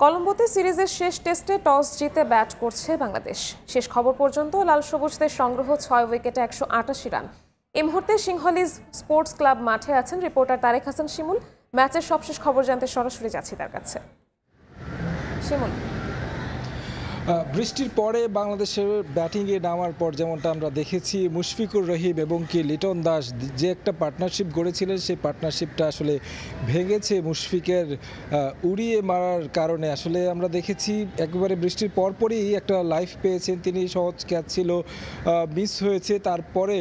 কলম্বোতে সিরিজের শেষ টেস্টে টস জিতে ব্যাট করছে বাংলাদেশ। শেষ খবর পর্যন্ত লাল সবুজদের সংগ্রহ 6 উইকেটে 188 রান। এই মুহূর্তে সিংহলীজ স্পোর্টস ক্লাব মাঠে আছেন রিপোর্টার তারেক হাসান শিমুল। ম্যাচের সবশেষ খবর জানতে সরাসরি যাচ্ছি তার কাছে। শিমুল, বৃষ্টির পরে বাংলাদেশের ব্যাটিংয়ে নামার পর যেমনটা আমরা দেখেছি, মুশফিকুর রহিম এবং লিটন দাস যে একটা পার্টনারশিপ গড়েছিলেন, সেই পার্টনারশিপটা আসলে ভেঙেছে মুশফিকের উড়িয়ে মারার কারণে। আসলে আমরা দেখেছি একেবারে বৃষ্টির পরপরই একটা লাইফ পেয়েছেন তিনি, সহজ ক্যাচ ছিল, মিস হয়েছে, তারপরে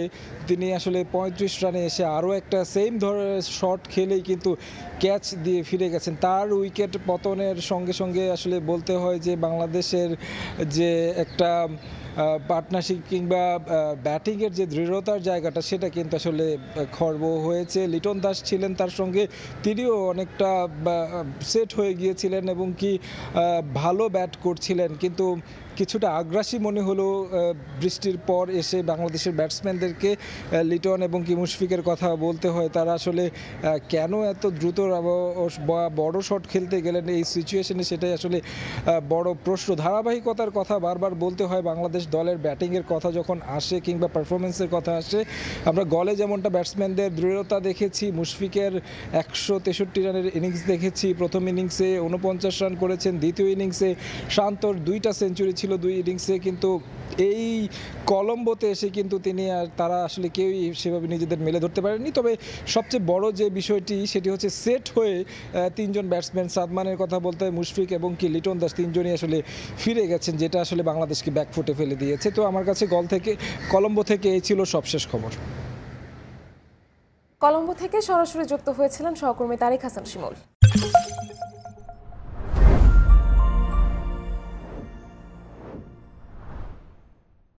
তিনি আসলে 35 রানে এসে আরও একটা সেম ধরনের শট খেলেই কিন্তু ক্যাচ দিয়ে ফিরে গেছেন। তার উইকেট পতনের সঙ্গে সঙ্গে আসলে বলতে হয় যে বাংলাদেশের যে একটা পার্টনারশিপ কিংবা ব্যাটিংয়ের যে দৃঢ়তার জায়গাটা, সেটা কিন্তু আসলে খর্ব হয়েছে। লিটন দাস ছিলেন তার সঙ্গে, তিনিও অনেকটা সেট হয়ে গিয়েছিলেন এবং ভালো ব্যাট করছিলেন, কিন্তু কিছুটা আগ্রাসী মনে হলো বৃষ্টির পর এসে বাংলাদেশের ব্যাটসম্যানদেরকে। লিটন এবং মুশফিকের কথা বলতে হয়, তারা আসলে কেন এত দ্রুত বড় শট খেলতে গেলেন এই সিচুয়েশনে, সেটাই আসলে বড় প্রশ্ন। ধারাবাহিকতার কথা বারবার বলতে হয় বাংলাদেশ দলের ব্যাটিংয়ের কথা যখন আসে কিংবা পারফরমেন্সের কথা আসে। আমরা গলে যেমনটা ব্যাটসম্যানদের দৃঢ়তা দেখেছি, মুশফিকের 163 রানের ইনিংস দেখেছি। প্রথম ইনিংসে 49 রান করেছেন, দ্বিতীয় ইনিংসে শান্তর 2টা সেঞ্চুরি ছিল 2 ইনিংসে, কিন্তু এই কলম্বোতে এসে কিন্তু তারা আসলে কেউই সেভাবে নিজেদের মেলে ধরতে পারেনি। তবে সবচেয়ে বড় যে বিষয়টি, সেটি হচ্ছে সেট হয়ে তিনজন ব্যাটসম্যান, সাদমানের কথা বলতে হয়, মুশফিক এবং লিটন দাস, তিনজনই আসলে ফিরে গেছেন, যেটা আসলে বাংলাদেশকে ব্যাকফুটে ফেলে দিয়েছে। তো আমার কাছে কলম্বো থেকে এই ছিল সবশেষ খবর। কলম্বো থেকে সরাসরি যুক্ত হয়েছিলেন সহকর্মী তারেক হাসান শিমুল।